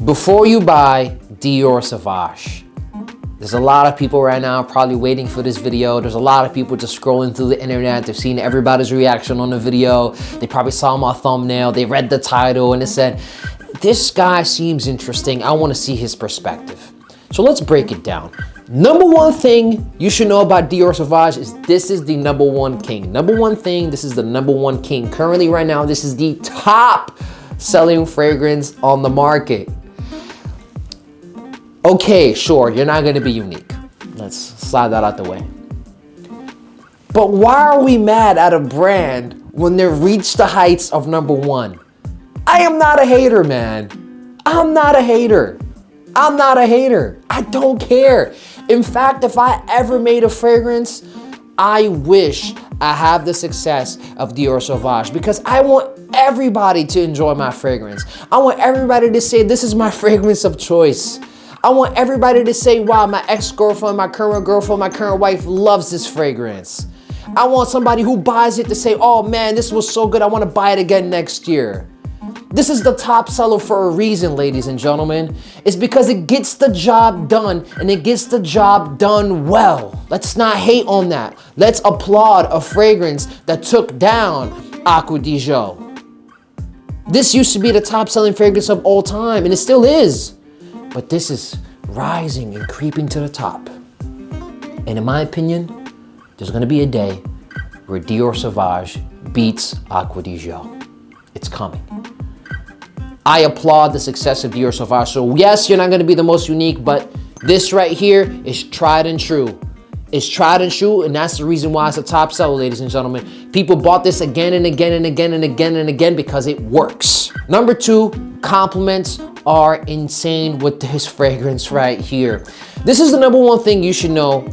Before you buy Dior Sauvage, there's a lot of people right now probably waiting for this video. There's a lot of people just scrolling through the internet. They've seen everybody's reaction on the video. They probably saw my thumbnail. They read the title and it said, this guy seems interesting. I want to see his perspective. So let's break it down. Number one thing you should know about Dior Sauvage is this is the number one king. Number one thing, this is the number one king. Currently right now, this is the top selling fragrance on the market. Okay, sure, you're not gonna be unique. Let's slide that out the way. But why are we mad at a brand when they reach the heights of number one? I am not a hater, man. I'm not a hater. I'm not a hater. I don't care. In fact, if I ever made a fragrance, I wish I have the success of Dior Sauvage because I want everybody to enjoy my fragrance. I want everybody to say, this is my fragrance of choice. I want everybody to say, wow, my ex-girlfriend, my current girlfriend, my current wife loves this fragrance. I want somebody who buys it to say, oh man, this was so good, I want to buy it again next year. This is the top seller for a reason, ladies and gentlemen. It's because it gets the job done and it gets the job done well. Let's not hate on that. Let's applaud a fragrance that took down Acqua di Gio. This used to be the top selling fragrance of all time and it still is. But this is rising and creeping to the top. And in my opinion, there's gonna be a day where Dior Sauvage beats Acqua di Gio. It's coming. I applaud the success of Dior Sauvage. So yes, you're not gonna be the most unique, but this right here is tried and true. It's tried and true, and that's the reason why it's a top seller, ladies and gentlemen. People bought this again and again and again and again and again because it works. Number two, compliments are insane with this fragrance right here. This is the number one thing you should know,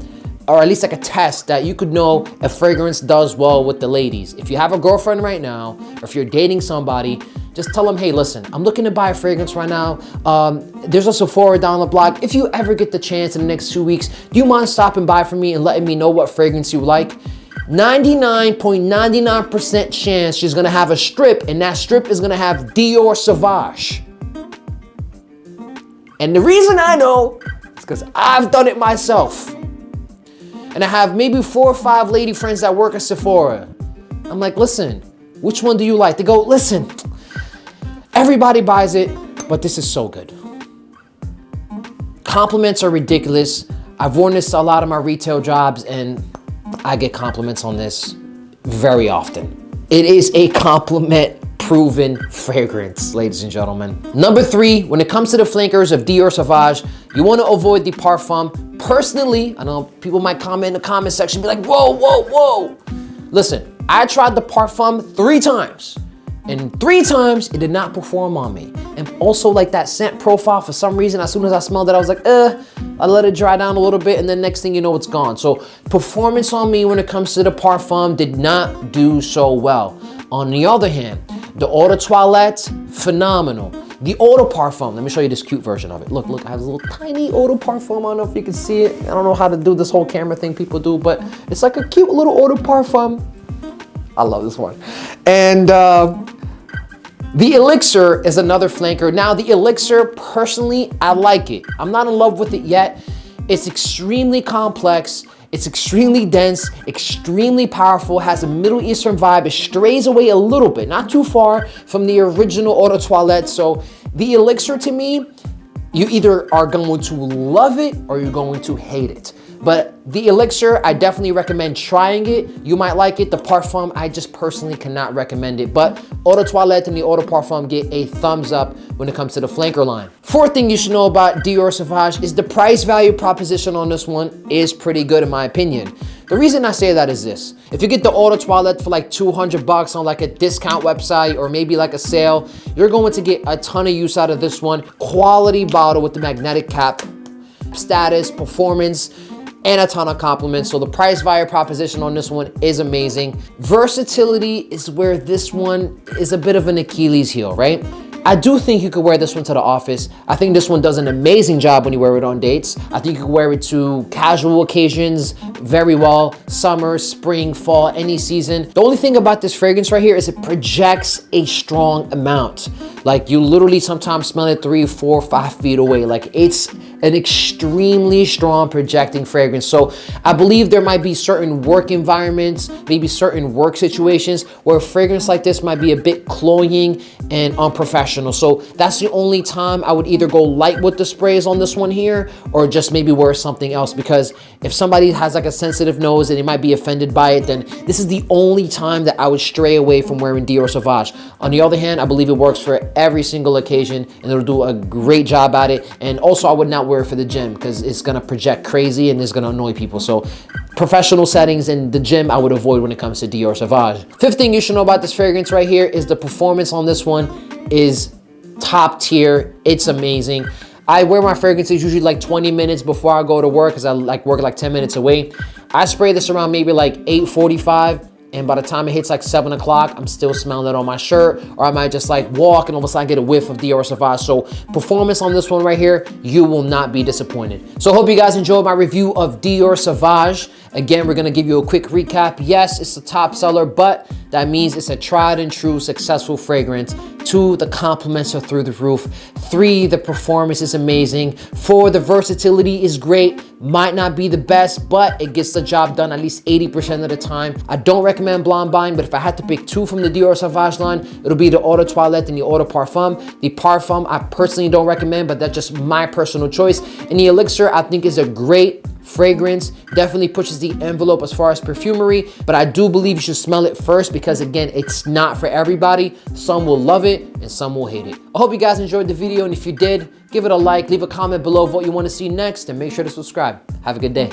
or at least like a test that you could know if fragrance does well with the ladies. If you have a girlfriend right now, or if you're dating somebody, just tell them, hey, listen, I'm looking to buy a fragrance right now. There's a Sephora down the block. If you ever get the chance in the next 2 weeks, do you mind stopping by for me and letting me know what fragrance you like? 99.99% chance she's gonna have a strip, and that strip is gonna have Dior Sauvage. And the reason I know is because I've done it myself. And I have maybe 4 or 5 lady friends that work at Sephora. I'm like, listen, which one do you like? They go, listen, everybody buys it, but this is so good. Compliments are ridiculous. I've worn this to a lot of my retail jobs and I get compliments on this very often. It is a compliment proven fragrance, ladies and gentlemen. Number 3, when it comes to the flankers of Dior Sauvage, you want to avoid the Parfum. Personally, I know people might comment in the comment section, be like, whoa, whoa, whoa. Listen, I tried the Parfum 3 times. And 3 times, it did not perform on me. And also like that scent profile, for some reason, as soon as I smelled it, I was like, I let it dry down a little bit, and then next thing you know, it's gone. So performance on me when it comes to the Parfum did not do so well. On the other hand, the Eau de Toilette, phenomenal. The Eau de Parfum, let me show you this cute version of it. Look, it has a little tiny Eau de Parfum. I don't know if you can see it. I don't know how to do this whole camera thing people do, but it's like a cute little Eau de Parfum. I love this one. And the Elixir is another flanker. Now the Elixir, personally, I like it. I'm not in love with it yet. It's extremely complex. It's extremely dense, extremely powerful, has a Middle Eastern vibe. It strays away a little bit, not too far from the original Eau de Toilette. So the Elixir, to me, you either are going to love it or you're going to hate it. But the Elixir, I definitely recommend trying it. You might like it. The Parfum, I just personally cannot recommend it. But Eau de Toilette and the Eau de Parfum get a thumbs up when it comes to the flanker line. 4th thing you should know about Dior Sauvage is the price value proposition on this one is pretty good in my opinion. The reason I say that is this. If you get the Eau de Toilette for like $200 on like a discount website or maybe like a sale, you're going to get a ton of use out of this one. Quality bottle with the magnetic cap, status, performance, and a ton of compliments. So the price value proposition on this one is amazing. Versatility is where this one is a bit of an Achilles heel, right? I do think you could wear this one to the office. I think this one does an amazing job when you wear it on dates. I think you could wear it to casual occasions very well. Summer, spring, fall, any season. The only thing about this fragrance right here is it projects a strong amount. Like you literally sometimes smell it 3, 4, 5 feet away. Like it's an extremely strong projecting fragrance. So I believe there might be certain work environments, maybe certain work situations where a fragrance like this might be a bit cloying and unprofessional. So that's the only time I would either go light with the sprays on this one here or just maybe wear something else, because if somebody has like a sensitive nose and they might be offended by it, then this is the only time that I would stray away from wearing Dior Sauvage. On the other hand, I believe it works for every single occasion and it'll do a great job at it. And also I would not wear it for the gym because it's gonna project crazy and it's gonna annoy people. So professional settings and the gym I would avoid when it comes to Dior Sauvage. Fifth thing you should know about this fragrance right here is the performance on this one is top tier. It's amazing. I wear my fragrances usually like 20 minutes before I go to work because I like work like 10 minutes away. I spray this around maybe like 8:45. And by the time it hits like 7 o'clock, I'm still smelling it on my shirt, or I might just like walk and all of a sudden get a whiff of Dior Sauvage. So performance on this one right here, you will not be disappointed. So I hope you guys enjoyed my review of Dior Sauvage. Again, we're gonna give you a quick recap. Yes, it's a top seller, but that means it's a tried and true successful fragrance. 2, the compliments are through the roof. 3, the performance is amazing. 4, the versatility is great. Might not be the best, but it gets the job done at least 80% of the time. I don't recommend blind buying, but if I had to pick 2 from the Dior Sauvage line, it'll be the Eau de Toilette and the Eau de Parfum. The Parfum, I personally don't recommend, but that's just my personal choice. And the Elixir, I think is a great fragrance, definitely pushes the envelope as far as perfumery, but I do believe you should smell it first because again, it's not for everybody. Some will love it and some will hate it. I hope you guys enjoyed the video, and if you did, give it a like, leave a comment below of what you want to see next, and make sure to subscribe. Have a good day.